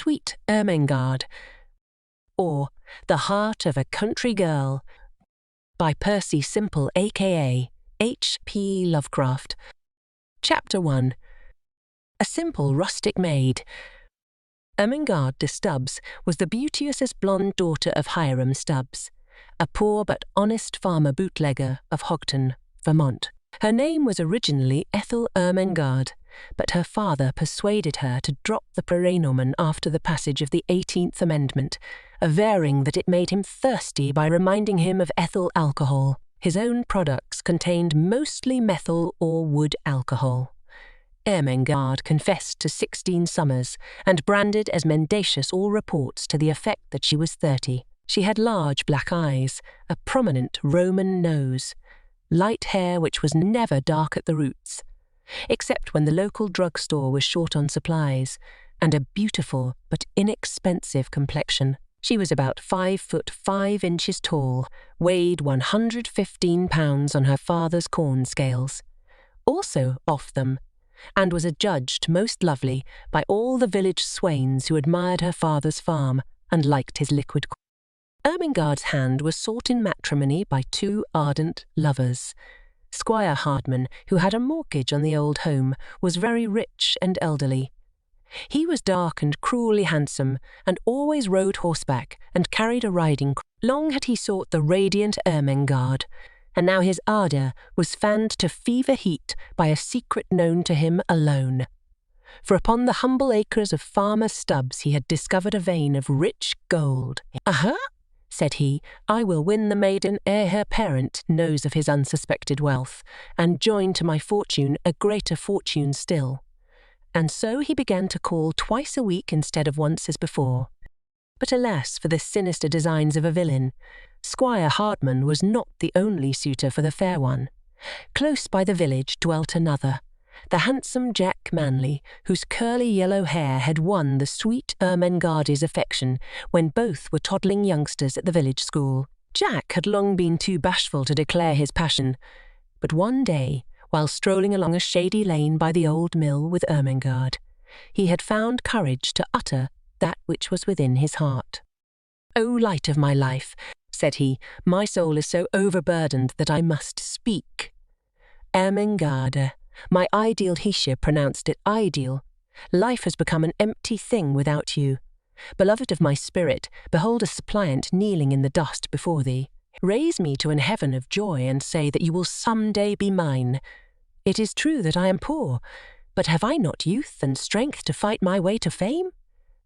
Sweet Ermengarde, or The Heart of a Country Girl, by Percy Simple aka H.P. Lovecraft. Chapter 1. A simple rustic maid. Ermengarde de Stubbs was the beauteous blonde daughter of Hiram Stubbs, a poor but honest farmer bootlegger of Hogton, Vermont. Her name was originally Ethel Ermengarde, but her father persuaded her to drop the praenomen after the passage of the 18th Amendment, averring that it made him thirsty by reminding him of ethyl alcohol. His own products contained mostly methyl or wood alcohol. Ermengarde confessed to 16 summers and branded as mendacious all reports to the effect that she was 30. She had large black eyes, a prominent Roman nose, light hair which was never dark at the roots, except when the local drugstore was short on supplies, and a beautiful but inexpensive complexion. She was about 5 foot 5 inches tall, weighed 115 pounds on her father's corn scales, also off them, and was adjudged most lovely by all the village swains who admired her father's farm and liked his liquid. Ermengarde's hand was sought in matrimony by 2 ardent lovers. Squire Hardman, who had a mortgage on the old home, was very rich and elderly. He was dark and cruelly handsome, and always rode horseback and carried a riding crop. Long had he sought the radiant Ermengarde, and now his ardour was fanned to fever heat by a secret known to him alone. For upon the humble acres of Farmer Stubbs he had discovered a vein of rich gold. "Aha!" said he, "I will win the maiden ere her parent knows of his unsuspected wealth, and join to my fortune a greater fortune still." And so he began to call twice a week instead of once as before. But alas for the sinister designs of a villain! Squire Hardman was not the only suitor for the fair one. Close by the village dwelt another, the handsome Jack Manley, whose curly yellow hair had won the sweet Ermengarde's affection when both were toddling youngsters at the village school. Jack had long been too bashful to declare his passion, but one day, while strolling along a shady lane by the old mill with Ermengarde, he had found courage to utter that which was within his heart. "O light of my life," said he, "my soul is so overburdened that I must speak. Ermengarde, my ideal," he pronounced it ideal. "Life has become an empty thing without you. Beloved of my spirit, behold a suppliant kneeling in the dust before thee. Raise me to an heaven of joy and say that you will some day be mine. It is true that I am poor, but have I not youth and strength to fight my way to fame?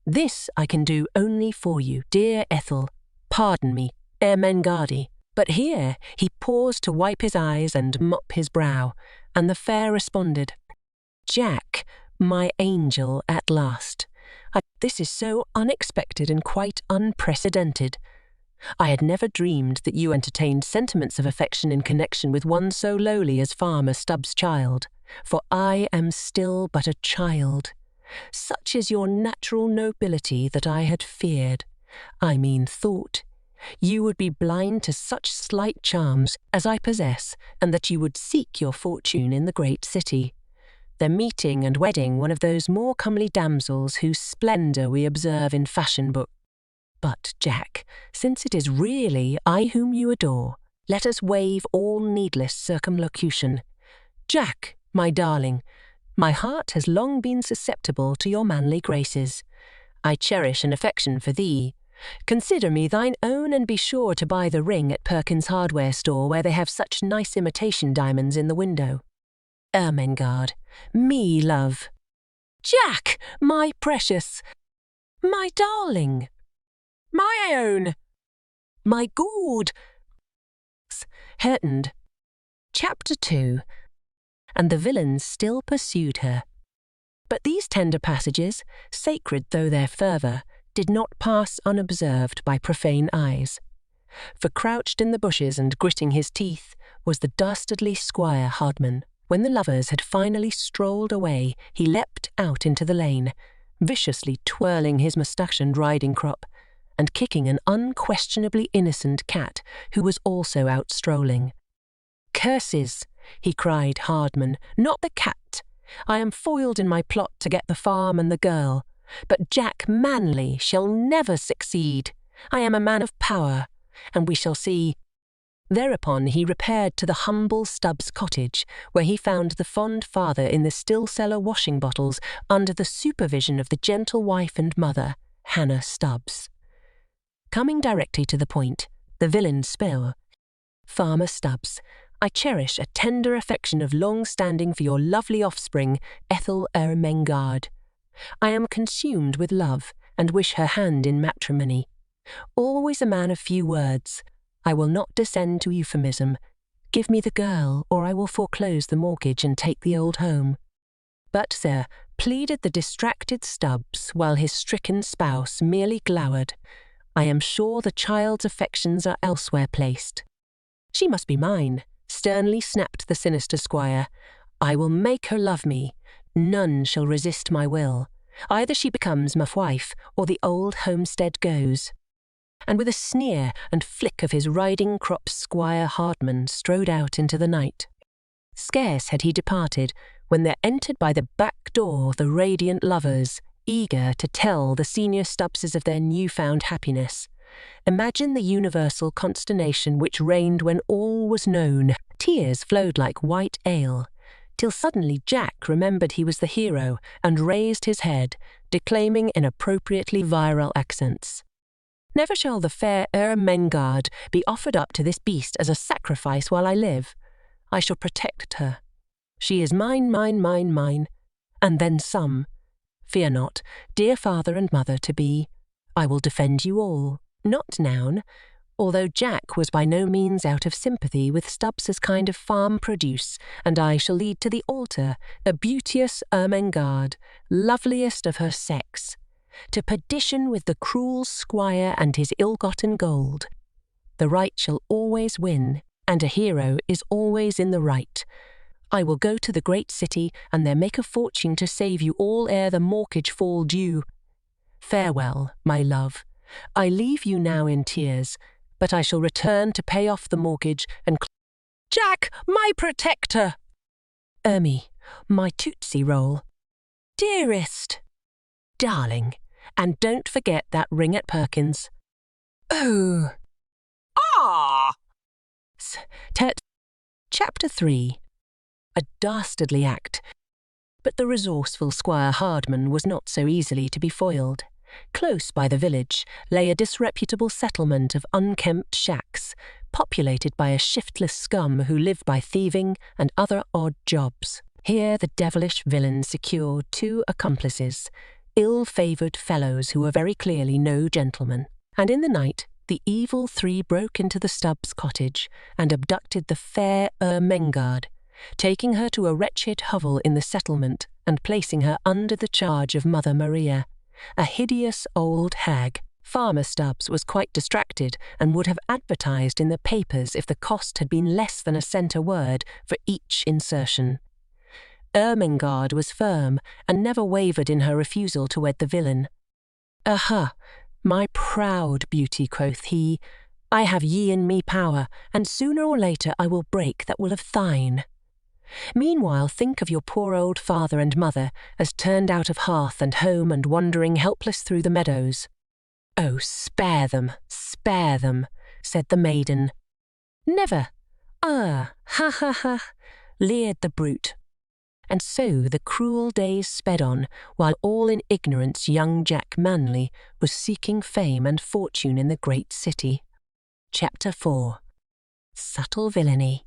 This I can do only for you, dear Ethel. Pardon me, Ermengarde." But here he paused to wipe his eyes and mop his brow, and the fair responded, "Jack, my angel at last. This is so unexpected and quite unprecedented. I had never dreamed that you entertained sentiments of affection in connection with one so lowly as Farmer Stubbs' child, for I am still but a child. Such is your natural nobility that I had feared, thought, you would be blind to such slight charms as I possess, and that you would seek your fortune in the great city, the meeting and wedding one of those more comely damsels whose splendour we observe in fashion books. But, Jack, since it is really I whom you adore, let us waive all needless circumlocution. Jack, my darling, my heart has long been susceptible to your manly graces. I cherish an affection for thee. Consider me thine own, and be sure to buy the ring at Perkins' hardware store, where they have such nice imitation diamonds in the window. Ermengarde, me love. Jack, my precious, my darling, my own, my good. Hertened. Chapter 2. And the villains still pursued her. But these tender passages, sacred though their fervour, did not pass unobserved by profane eyes. For crouched in the bushes and gritting his teeth was the dastardly Squire Hardman. When the lovers had finally strolled away, he leapt out into the lane, viciously twirling his moustache and riding crop, and kicking an unquestionably innocent cat who was also out strolling. "Curses!" he cried, "Hardman, not the cat. I am foiled in my plot to get the farm and the girl. but Jack Manly shall never succeed. I am a man of power, and we shall see." Thereupon he repaired to the humble Stubbs cottage, where he found the fond father in the still cellar washing bottles under the supervision of the gentle wife and mother, Hannah Stubbs. Coming directly to the point, the villain spell. "Farmer Stubbs, I cherish a tender affection of long standing for your lovely offspring, Ethel Ermengarde. I am consumed with love, and wish her hand in matrimony. Always a man of few words, I will not descend to euphemism. Give me the girl, or I will foreclose the mortgage and take the old home." "But, sir," pleaded the distracted Stubbs, while his stricken spouse merely glowered, "I am sure the child's affections are elsewhere placed." "She must be mine," sternly snapped the sinister squire. "I will make her love me. None shall resist my will. Either she becomes my wife, or the old homestead goes." And with a sneer and flick of his riding crop, Squire Hardman strode out into the night. Scarce had he departed, when there entered by the back door the radiant lovers, eager to tell the senior Stubbses of their newfound happiness. Imagine the universal consternation which reigned when all was known. Tears flowed like white ale, till suddenly Jack remembered he was the hero and raised his head, declaiming in appropriately virile accents. "Never shall the fair Ermengarde be offered up to this beast as a sacrifice while I live. I shall protect her. She is mine, mine, mine, mine, and then some. Fear not, dear father and mother to be. I will defend you all." Not noun, although Jack was by no means out of sympathy with Stubbs's kind of farm produce, and I shall lead to the altar a beauteous Ermengarde, loveliest of her sex, to perdition with the cruel squire and his ill-gotten gold. The right shall always win, and a hero is always in the right. I will go to the great city, and there make a fortune to save you all ere the mortgage fall due. Farewell, my love. I leave you now in tears, but I shall return to pay off the mortgage and Jack, my protector! Ermy, my Tootsie Roll. Dearest! Darling, and don't forget that ring at Perkins. Oh! Ah! Chapter 3. A dastardly act. But the resourceful Squire Hardman was not so easily to be foiled. Close by the village lay a disreputable settlement of unkempt shacks, populated by a shiftless scum who lived by thieving and other odd jobs. Here the devilish villain secured 2 accomplices, ill-favoured fellows who were very clearly no gentlemen, and in the night the evil 3 broke into the Stubbs cottage and abducted the fair Ermengarde, taking her to a wretched hovel in the settlement and placing her under the charge of Mother Maria, a hideous old hag. Farmer Stubbs was quite distracted and would have advertised in the papers if the cost had been less than a cent a word for each insertion. Ermengarde was firm and never wavered in her refusal to wed the villain. "Aha, my proud beauty," quoth he, "I have ye in me power, and sooner or later I will break that will of thine. Meanwhile think of your poor old father and mother as turned out of hearth and home and wandering helpless through the meadows." "Oh, spare them, said the maiden. "Never. Ah, ha ha ha," leered the brute. And so the cruel days sped on, while all in ignorance young Jack Manly was seeking fame and fortune in the great city. Chapter 4. Subtle Villainy.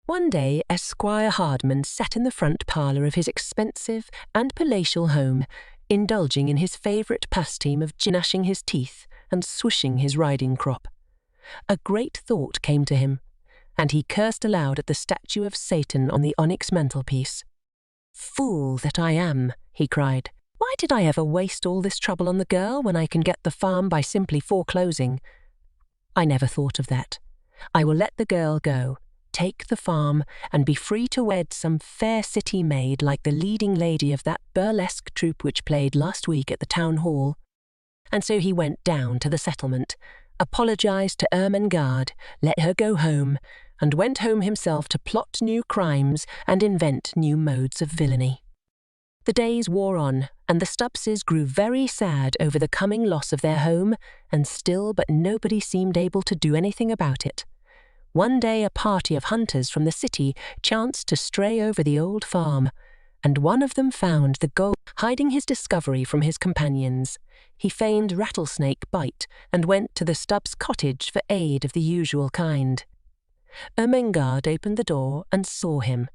One day Esquire Hardman sat in the front parlour of his expensive and palatial home, indulging in his favourite pastime of gnashing his teeth and swishing his riding crop. A great thought came to him, and he cursed aloud at the statue of Satan on the onyx mantelpiece. "Fool that I am," he cried. "Why did I ever waste all this trouble on the girl when I can get the farm by simply foreclosing? I never thought of that. I will let the girl go, take the farm, and be free to wed some fair city maid like the leading lady of that burlesque troupe which played last week at the town hall." And so he went down to the settlement, apologised to Ermengarde, let her go home, and went home himself to plot new crimes and invent new modes of villainy. The days wore on, and the Stubbses grew very sad over the coming loss of their home, and still but nobody seemed able to do anything about it. One day a party of hunters from the city chanced to stray over the old farm, and one of them found the gold. Hiding his discovery from his companions, he feigned rattlesnake bite and went to the Stubbs' cottage for aid of the usual kind. Ermengarde opened the door and saw him.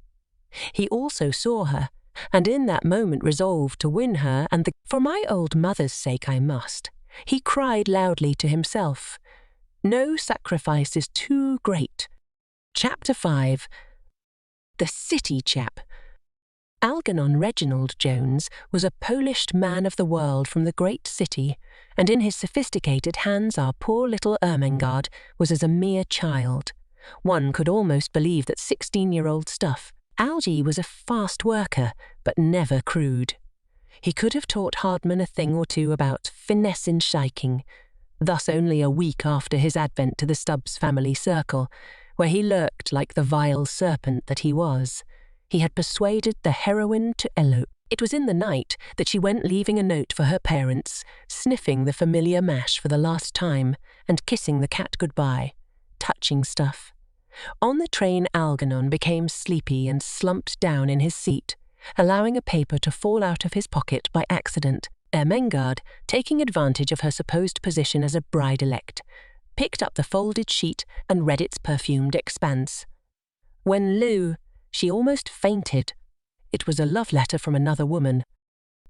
He also saw her, and in that moment resolved to win her and "For my old mother's sake I must," he cried loudly to himself. No sacrifice is too great. Chapter 5. The City Chap. Algernon Reginald Jones was a polished man of the world from the great city, and in his sophisticated hands our poor little Ermengarde was as a mere child. One could almost believe that 16-year-old stuff. Algy was a fast worker, but never crude. He could have taught Hardman a thing or two about finesse in shiking, thus only a week after his advent to the Stubbs family circle, where he lurked like the vile serpent that he was. He had persuaded the heroine to elope. It was in the night that she went, leaving a note for her parents, sniffing the familiar mash for the last time, and kissing the cat goodbye. Touching stuff. On the train, Algernon became sleepy and slumped down in his seat, allowing a paper to fall out of his pocket by accident. Ermengarde, taking advantage of her supposed position as a bride-elect, picked up the folded sheet and read its perfumed expanse. When lo, she almost fainted. It was a love letter from another woman.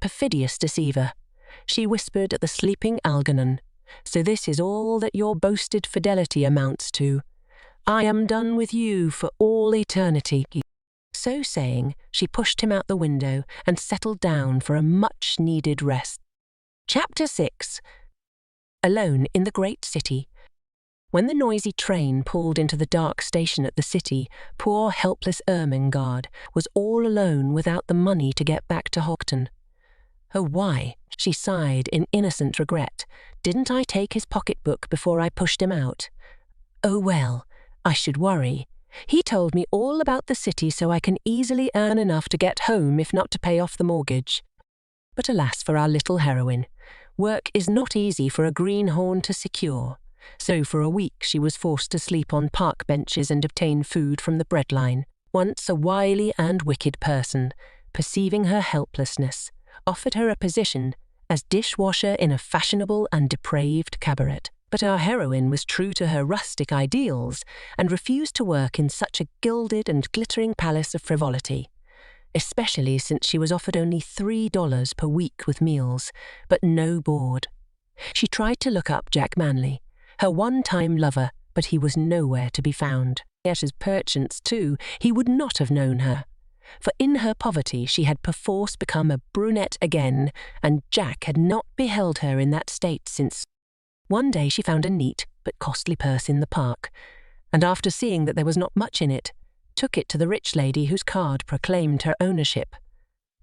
Perfidious deceiver. She whispered at the sleeping Algernon, "So this is all that your boasted fidelity amounts to. I am done with you for all eternity." So saying, she pushed him out the window and settled down for a much-needed rest. Chapter 6. Alone in the great city. When the noisy train pulled into the dark station at the city, poor helpless Ermengarde was all alone without the money to get back to Houghton. "Oh, why," she sighed in innocent regret, "didn't I take his pocketbook before I pushed him out? Oh well, I should worry. He told me all about the city so I can easily earn enough to get home if not to pay off the mortgage." But alas for our little heroine. Work is not easy for a greenhorn to secure. So for a week she was forced to sleep on park benches and obtain food from the breadline. Once a wily and wicked person, perceiving her helplessness, offered her a position as dishwasher in a fashionable and depraved cabaret. But our heroine was true to her rustic ideals and refused to work in such a gilded and glittering palace of frivolity, especially since she was offered only $3 per week with meals, but no board. She tried to look up Jack Manley, her one-time lover, but he was nowhere to be found. Yet as perchance, too, he would not have known her, for in her poverty she had perforce become a brunette again, and Jack had not beheld her in that state since. One day she found a neat but costly purse in the park, and after seeing that there was not much in it, took it to the rich lady whose card proclaimed her ownership.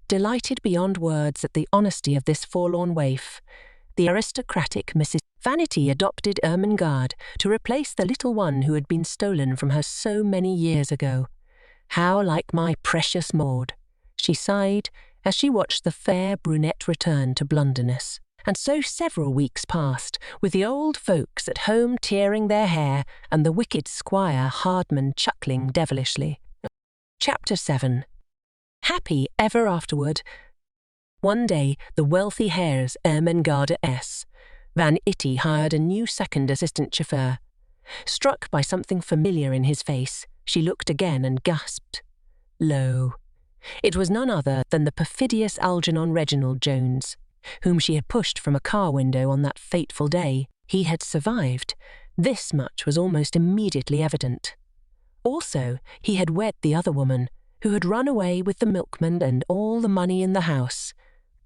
Delighted beyond words at the honesty of this forlorn waif, the aristocratic Mrs. Vanity adopted Ermengarde to replace the little one who had been stolen from her so many years ago. "How like my precious Maud," she sighed as she watched the fair brunette return to blunderness. And so several weeks passed, with the old folks at home tearing their hair and the wicked Squire Hardman chuckling devilishly. Chapter 7. Happy ever afterward. One day, the wealthy heirs Ermengarde S. Van Itty hired a new second assistant chauffeur. Struck by something familiar in his face, she looked again and gasped. Lo! It was none other than the perfidious Algernon Reginald Jones, whom she had pushed from a car window on that fateful day. He had survived. This much was almost immediately evident. Also, he had wed the other woman, who had run away with the milkman and all the money in the house.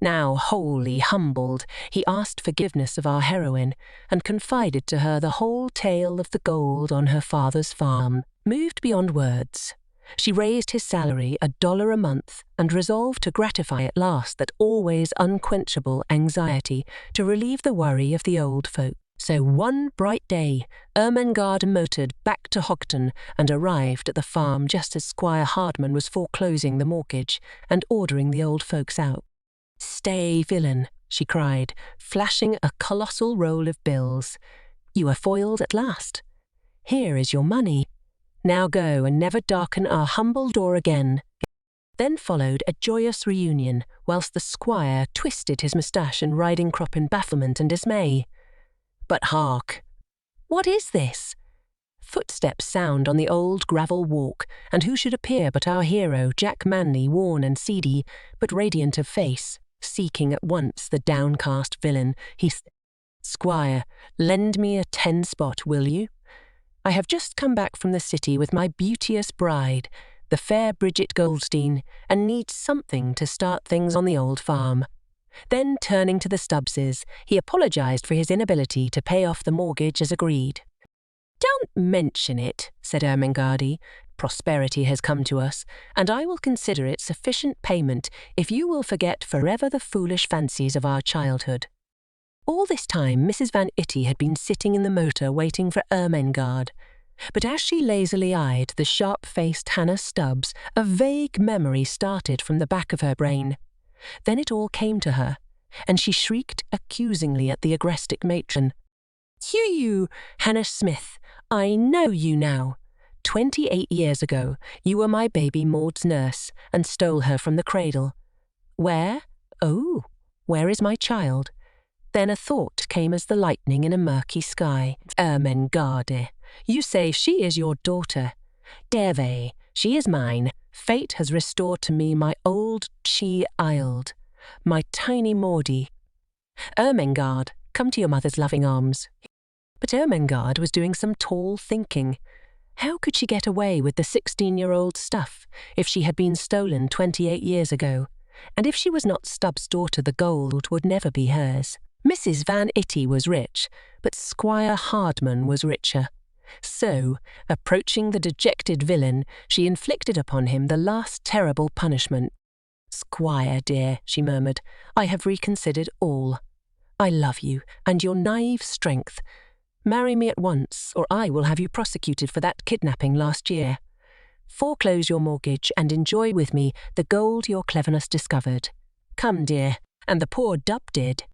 Now, wholly humbled, he asked forgiveness of our heroine and confided to her the whole tale of the gold on her father's farm. Moved beyond words, she raised his salary $1 a month and resolved to gratify at last that always unquenchable anxiety to relieve the worry of the old folk. So one bright day, Ermengarde motored back to Hogton and arrived at the farm just as Squire Hardman was foreclosing the mortgage and ordering the old folks out. "Stay, villain," she cried, flashing a colossal roll of bills. "You are foiled at last. Here is your money. Now go and never darken our humble door again." Then followed a joyous reunion, whilst the squire twisted his moustache and riding crop in bafflement and dismay. But hark! What is this? Footsteps sound on the old gravel walk, and who should appear but our hero, Jack Manley, worn and seedy, but radiant of face, seeking at once the downcast villain. He said, "Squire, lend me a 10-spot, will you? I have just come back from the city with my beauteous bride, the fair Bridget Goldstein, and need something to start things on the old farm." Then, turning to the Stubbses, he apologised for his inability to pay off the mortgage as agreed. "Don't mention it," said Ermengarde. "Prosperity has come to us, and I will consider it sufficient payment if you will forget forever the foolish fancies of our childhood." All this time Mrs. Van Itty had been sitting in the motor waiting for Ermengarde. But as she lazily eyed the sharp-faced Hannah Stubbs, a vague memory started from the back of her brain. Then it all came to her, and she shrieked accusingly at the agrestic matron. You, Hannah Smith, I know you now. 28 years ago, you were my baby Maud's nurse and stole her from the cradle. Where? Oh, where is my child?" Then a thought came as the lightning in a murky sky. "Ermengarde, you say she is your daughter. Deve, she is mine. Fate has restored to me my old child, my tiny Maudie. Ermengarde, come to your mother's loving arms." But Ermengarde was doing some tall thinking. How could she get away with the 16-year-old stuff if she had been stolen 28 years ago? And if she was not Stubbs' daughter, the gold would never be hers. Mrs. Van Itty was rich, but Squire Hardman was richer. So, approaching the dejected villain, she inflicted upon him the last terrible punishment. "Squire, dear," she murmured, "I have reconsidered all. I love you and your naive strength. Marry me at once, or I will have you prosecuted for that kidnapping last year. Foreclose your mortgage and enjoy with me the gold your cleverness discovered. Come, dear." And the poor dub did.